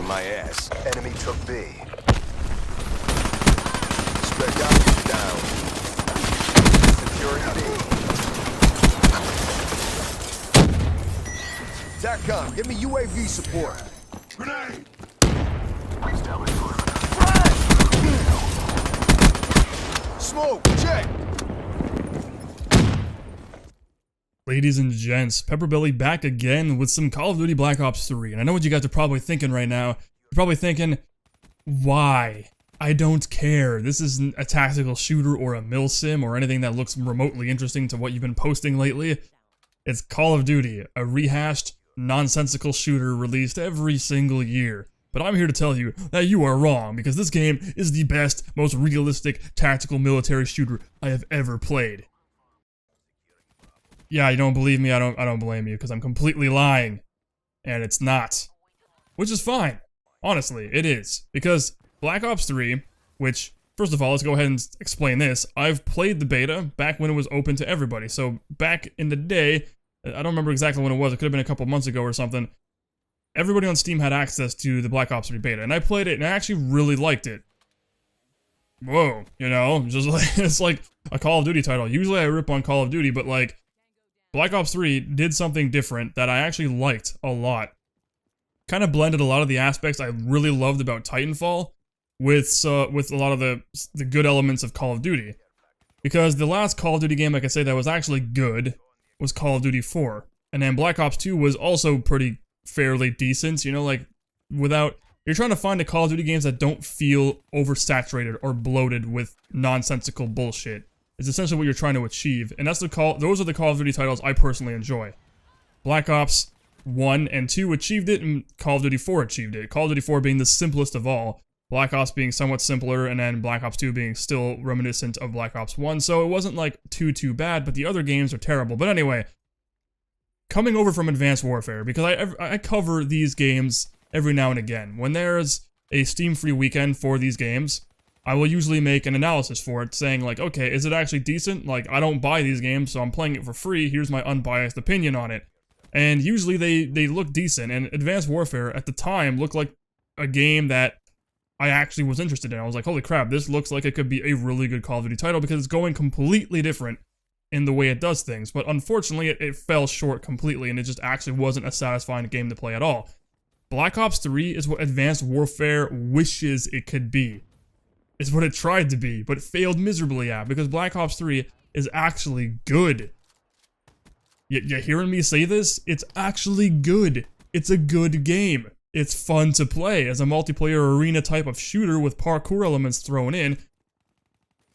my ass. Enemy took B. Spread out, down. Securing B. TACCOM, give me UAV support. Grenade! Smoke, check. Ladies and gents, PepperBelly back again with some Call of Duty Black Ops 3. And I know what you guys are probably thinking right now. You're probably thinking, why? I don't care. This isn't a tactical shooter or a milsim or anything that looks remotely interesting to what you've been posting lately. It's Call of Duty, a rehashed, nonsensical shooter released every single year. But I'm here to tell you that you are wrong, because this game is the best, most realistic tactical military shooter I have ever played. Yeah, you don't believe me, I don't blame you, because I'm completely lying. And it's not. Which is fine. Honestly, it is. Because Black Ops 3, which, first of all, let's go ahead and explain this. I've played the beta back when it was open to everybody. So back in the day, I don't remember exactly when it was, it could have been a couple months ago or something. Everybody on Steam had access to the Black Ops 3 beta, and I played it, and I actually really liked it. Whoa, you know, just like, it's like a Call of Duty title. Usually I rip on Call of Duty, but like, Black Ops 3 did something different that I actually liked a lot. Kind of blended a lot of the aspects I really loved about Titanfall with a lot of the good elements of Call of Duty. Because the last Call of Duty game, like I said, that was actually good was Call of Duty 4. And then Black Ops 2 was also pretty fairly decent, you know, like, you're trying to find the Call of Duty games that don't feel oversaturated or bloated with nonsensical bullshit. It's essentially what you're trying to achieve, and those are the Call of Duty titles I personally enjoy. Black Ops 1 and 2 achieved it, and Call of Duty 4 achieved it. Call of Duty 4 being the simplest of all, Black Ops being somewhat simpler, and then Black Ops 2 being still reminiscent of Black Ops 1, so it wasn't like too bad, but the other games are terrible. But anyway, coming over from Advanced Warfare, because I cover these games every now and again. When there's a Steam free weekend for these games, I will usually make an analysis for it, saying like, okay, is it actually decent? Like, I don't buy these games, so I'm playing it for free, here's my unbiased opinion on it. And usually they look decent, and Advanced Warfare at the time looked like a game that I actually was interested in. I was like, holy crap, this looks like it could be a really good Call of Duty title, because it's going completely different in the way it does things. But unfortunately, it fell short completely, and it just actually wasn't a satisfying game to play at all. Black Ops 3 is what Advanced Warfare wishes it could be. It's what it tried to be, but failed miserably at, because Black Ops 3 is actually good. You hearing me say this? It's actually good. It's a good game. It's fun to play as a multiplayer arena type of shooter with parkour elements thrown in.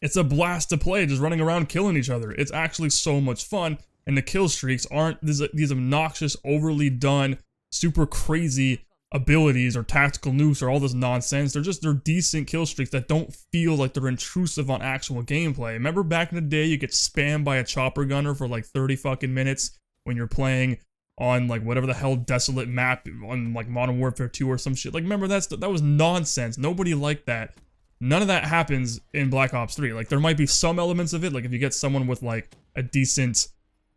It's a blast to play, just running around killing each other. It's actually so much fun, and the kill streaks aren't these obnoxious, overly done, super crazy abilities or tactical nukes or all this nonsense. They're decent kill streaks that don't feel like they're intrusive on actual gameplay. Remember back in the day, you get spammed by a chopper gunner for like 30 fucking minutes when you're playing on like whatever the hell desolate map on like Modern Warfare 2 or some shit. Like, remember that was nonsense. Nobody liked that. None of that happens in Black Ops 3. Like, there might be some elements of it, like if you get someone with like a decent,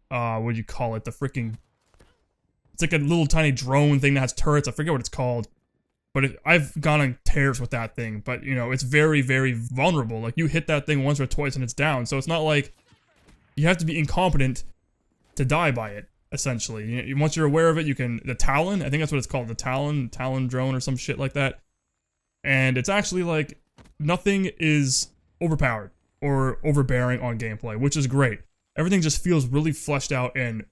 what do you call it, the freaking, it's like a little tiny drone thing that has turrets, I forget what it's called, but I've gone on tears with that thing, but you know, it's very, very vulnerable. Like, you hit that thing once or twice and it's down, so it's not like you have to be incompetent to die by it, essentially. Once you're aware of it, you can, the Talon, I think that's what it's called, the Talon drone or some shit like that, and it's actually like, nothing is overpowered or overbearing on gameplay, which is great. Everything just feels really fleshed out and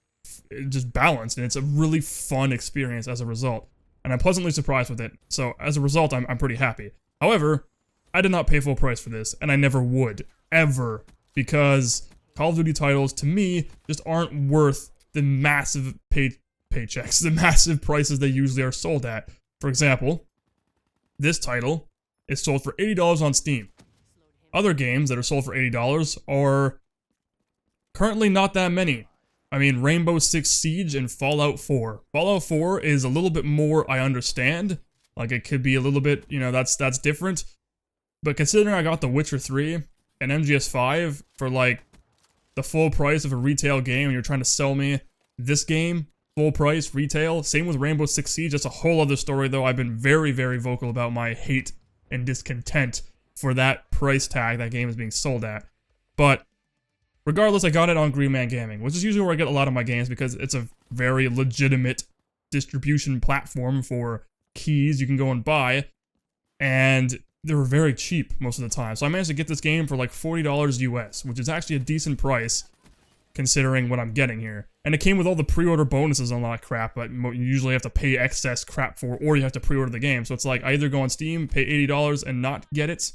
just balanced, and it's a really fun experience as a result. And I'm pleasantly surprised with it, so as a result, I'm pretty happy. However, I did not pay full price for this, and I never would, ever, because Call of Duty titles, to me, just aren't worth the massive paychecks, the massive prices they usually are sold at. For example, this title is sold for $80 on Steam. Other games that are sold for $80 are currently not that many. I mean, Rainbow Six Siege and Fallout 4. Fallout 4 is a little bit more, I understand. Like, it could be a little bit, you know, that's different. But considering I got The Witcher 3 and MGS 5 for, like, the full price of a retail game, and you're trying to sell me this game full price retail. Same with Rainbow Six Siege. That's a whole other story though. I've been very, very vocal about my hate and discontent for that price tag that game is being sold at. But regardless, I got it on Green Man Gaming, which is usually where I get a lot of my games because it's a very legitimate distribution platform for keys you can go and buy. And they were very cheap most of the time. So I managed to get this game for like $40 US, which is actually a decent price considering what I'm getting here. And it came with all the pre-order bonuses and a lot of crap, but you usually have to pay excess crap for, or you have to pre-order the game. So it's like I either go on Steam, pay $80 and not get it,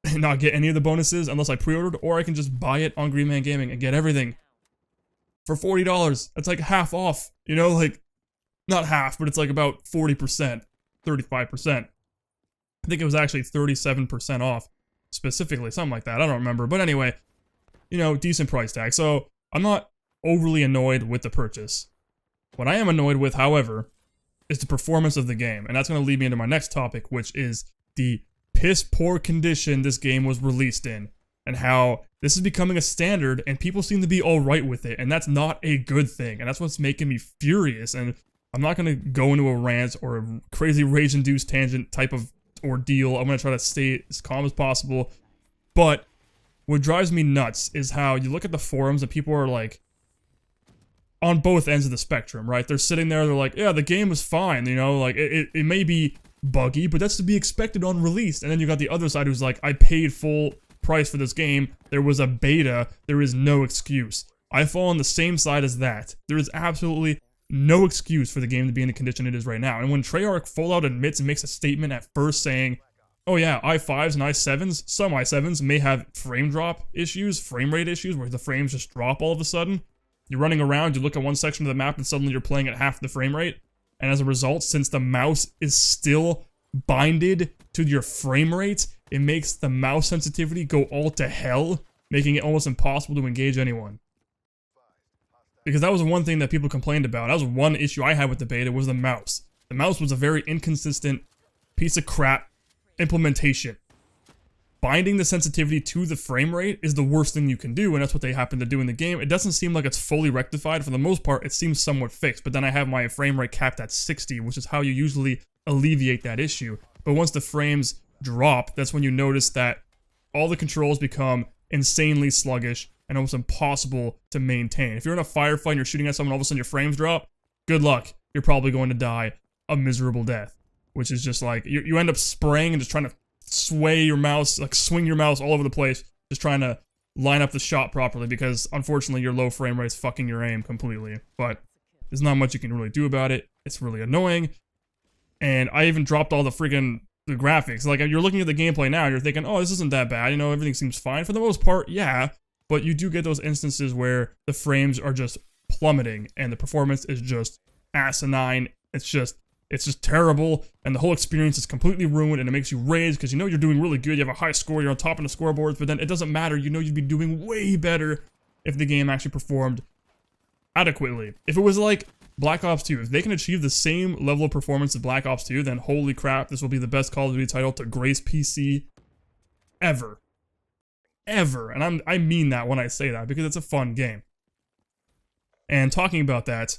and not get any of the bonuses unless I pre-ordered, or I can just buy it on Green Man Gaming and get everything for $40. That's like half off, you know, like not half, but it's like about 40%, 35%. I think it was actually 37% off specifically, something like that. I don't remember. But anyway, you know, decent price tag. So I'm not overly annoyed with the purchase. What I am annoyed with, however, is the performance of the game. And that's going to lead me into my next topic, which is the piss poor condition this game was released in. And how this is becoming a standard and people seem to be alright with it. And that's not a good thing. And that's what's making me furious. And I'm not going to go into a rant or a crazy rage-induced tangent type of ordeal. I'm going to try to stay as calm as possible. But what drives me nuts is how you look at the forums and people are like, on both ends of the spectrum, right? They're sitting there, they're like, yeah, the game was fine, you know, like, it may be buggy, but that's to be expected on release. And then you got the other side who's like, I paid full price for this game, there was a beta, there is no excuse. I fall on the same side as that. There is absolutely no excuse for the game to be in the condition it is right now. And when Treyarch full out admits and makes a statement at first saying, oh yeah, i5s and i7s, some i7s may have frame drop issues, frame rate issues, where the frames just drop all of a sudden. You're running around, you look at one section of the map and suddenly you're playing at half the frame rate. And as a result, since the mouse is still binded to your frame rate, it makes the mouse sensitivity go all to hell, making it almost impossible to engage anyone. Because that was one thing that people complained about. That was one issue I had with the beta, was the mouse. The mouse was a very inconsistent piece of crap implementation. Binding the sensitivity to the frame rate is the worst thing you can do, and that's what they happen to do in the game. It doesn't seem like it's fully rectified. For the most part, it seems somewhat fixed, but then I have my frame rate capped at 60, which is how you usually alleviate that issue. But once the frames drop, that's when you notice that all the controls become insanely sluggish and almost impossible to maintain. If you're in a firefight and you're shooting at someone, all of a sudden your frames drop, good luck. You're probably going to die a miserable death. Which is just like, you end up spraying and just trying to sway your mouse, like swing your mouse all over the place, just trying to line up the shot properly, because unfortunately your low frame rate is fucking your aim completely. But there's not much you can really do about it. It's really annoying. And I even dropped all the graphics. Like, you're looking at the gameplay now and you're thinking, oh, this isn't that bad, you know, everything seems fine. For the most part, yeah, but you do get those instances where the frames are just plummeting and the performance is just asinine. It's just terrible, and the whole experience is completely ruined, and it makes you rage because you know you're doing really good, you have a high score, you're on top of the scoreboards, but then it doesn't matter, you know you'd be doing way better if the game actually performed adequately. If it was like Black Ops 2, if they can achieve the same level of performance as Black Ops 2, then holy crap, this will be the best Call of Duty title to grace PC ever. Ever. And I mean that when I say that, because it's a fun game. And talking about that,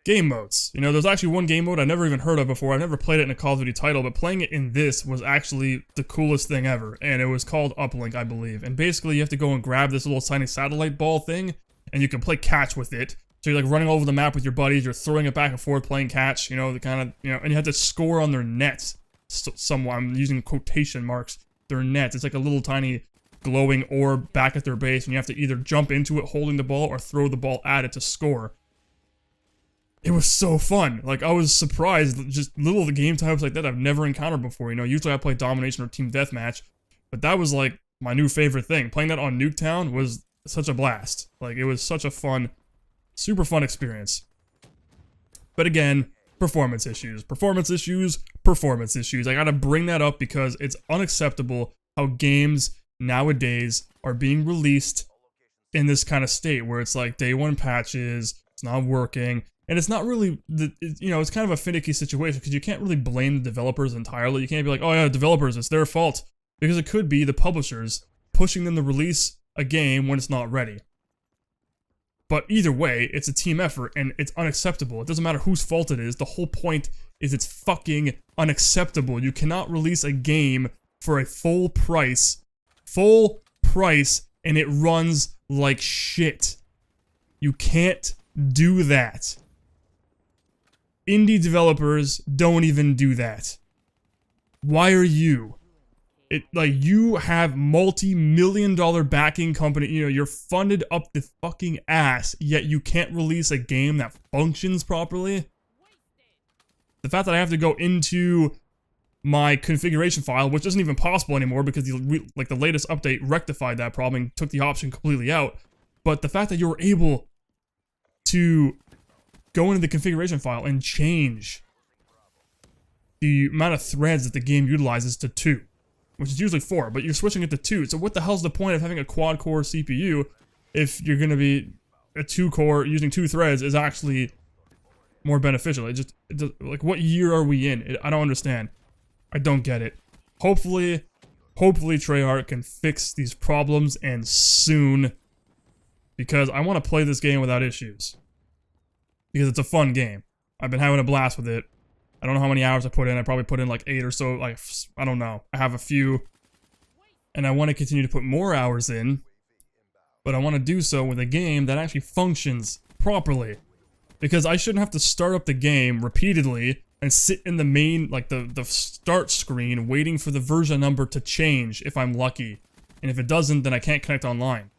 game modes. You know, there's actually one game mode I never even heard of before. I've never played it in a Call of Duty title, but playing it in this was actually the coolest thing ever. And it was called Uplink, I believe. And basically, you have to go and grab this little tiny satellite ball thing, and you can play catch with it. So you're like running over the map with your buddies, you're throwing it back and forth, playing catch, you know, the kind of, you know, and you have to score on their nets. Somewhat, I'm using quotation marks, their nets. It's like a little tiny glowing orb back at their base, and you have to either jump into it holding the ball or throw the ball at it to score. It was so fun. Like, I was surprised. Just little game types like that I've never encountered before. You know, usually I play Domination or Team Deathmatch, but that was like my new favorite thing. Playing that on Nuketown was such a blast. Like, it was such a fun, super fun experience. But again, performance issues. Performance issues, performance issues. I gotta bring that up because it's unacceptable how games nowadays are being released in this kind of state where it's like day one patches, it's not working. And it's not really, you know, it's kind of a finicky situation because you can't really blame the developers entirely. You can't be like, oh yeah, developers, it's their fault. Because it could be the publishers pushing them to release a game when it's not ready. But either way, it's a team effort and it's unacceptable. It doesn't matter whose fault it is. The whole point is it's fucking unacceptable. You cannot release a game for a full price, and it runs like shit. You can't do that. Indie developers don't even do that. Why are you? You have multi-million-dollar backing company, you're funded up the fucking ass, yet you can't release a game that functions properly? The fact that I have to go into my configuration file, which isn't even possible anymore because the latest update rectified that problem and took the option completely out, but the fact that you're able to go into the configuration file and change the amount of threads that the game utilizes to 2, which is usually 4, but you're switching it to 2. So what the hell's the point of having a quad-core CPU if you're going to be a 2-core using 2 threads is actually more beneficial? What year are we in? I don't understand. I don't get it. Hopefully Treyarch can fix these problems and soon, because I want to play this game without issues. Because it's a fun game. I've been having a blast with it. I don't know how many hours I put in. I probably put in like 8 or so. I don't know. I have a few. And I want to continue to put more hours in. But I want to do so with a game that actually functions properly. Because I shouldn't have to start up the game repeatedly and sit in the main, the start screen waiting for the version number to change if I'm lucky. And if it doesn't, then I can't connect online.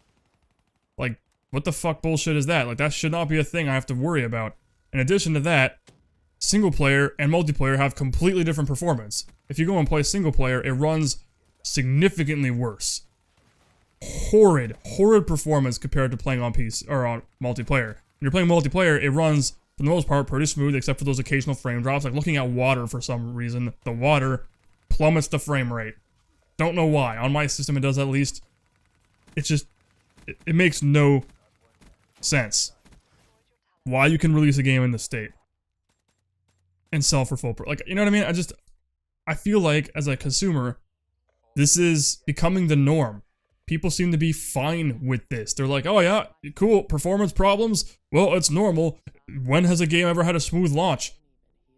What the fuck bullshit is that? That should not be a thing I have to worry about. In addition to that, single player and multiplayer have completely different performance. If you go and play single player, it runs significantly worse. Horrid performance compared to playing on PC or on multiplayer. When you're playing multiplayer, it runs, for the most part, pretty smooth, except for those occasional frame drops. Looking at water for some reason, the water plummets the frame rate. Don't know why. On my system, it does at least. It's just, it makes no sense why you can release a game in this state and sell for full price. You know what I mean? I feel like as a consumer, this is becoming the norm. People seem to be fine with this. They're like, oh yeah, cool, performance problems? Well, it's normal. When has a game ever had a smooth launch?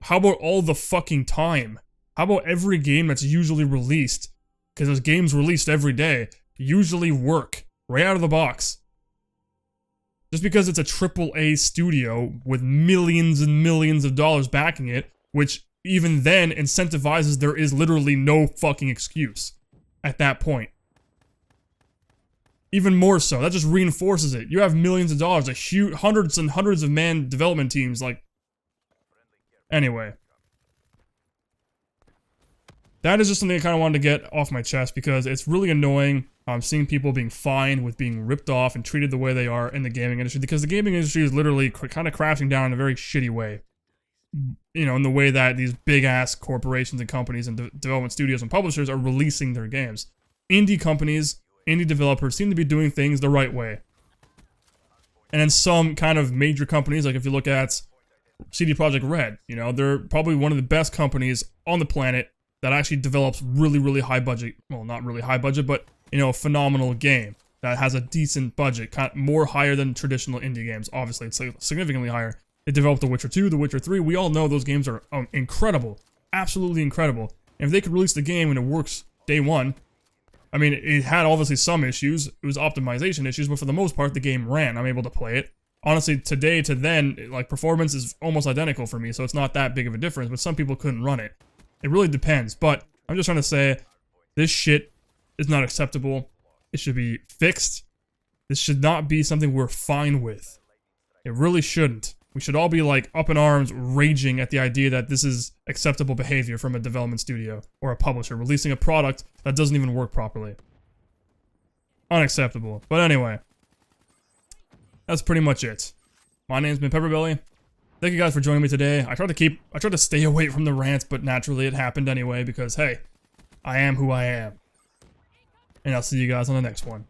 How about all the fucking time? How about every game that's usually released? Because there's games released every day, usually work right out of the box. Just because it's a AAA studio with millions and millions of dollars backing it, which even then incentivizes there is literally no fucking excuse at that point. Even more so, that just reinforces it. You have millions of dollars, hundreds and hundreds of man development teams, Anyway. That is just something I kind of wanted to get off my chest because it's really annoying seeing people being fine with being ripped off and treated the way they are in the gaming industry, because the gaming industry is literally kind of crashing down in a very shitty way. In the way that these big-ass corporations and companies and development studios and publishers are releasing their games. Indie companies, indie developers seem to be doing things the right way. And then some kind of major companies, like if you look at CD Projekt Red, they're probably one of the best companies on the planet that actually develops really, really high budget, well, not really high budget, but, a phenomenal game that has a decent budget, kind of more higher than traditional indie games. Obviously, it's significantly higher. They developed The Witcher 2, The Witcher 3. We all know those games are incredible, absolutely incredible. And if they could release the game and it works day one, I mean, it had obviously some issues. It was optimization issues, but for the most part, the game ran. I'm able to play it. Honestly, today to then, performance is almost identical for me, so it's not that big of a difference, but some people couldn't run it. It really depends, but I'm just trying to say, this shit is not acceptable. It should be fixed. This should not be something we're fine with. It really shouldn't. We should all be up in arms, raging at the idea that this is acceptable behavior from a development studio or a publisher releasing a product that doesn't even work properly. Unacceptable. But anyway, that's pretty much it. My name's been PepperBelly. Thank you guys for joining me today. I tried to stay away from the rants, but naturally it happened anyway because, hey, I am who I am. And I'll see you guys on the next one.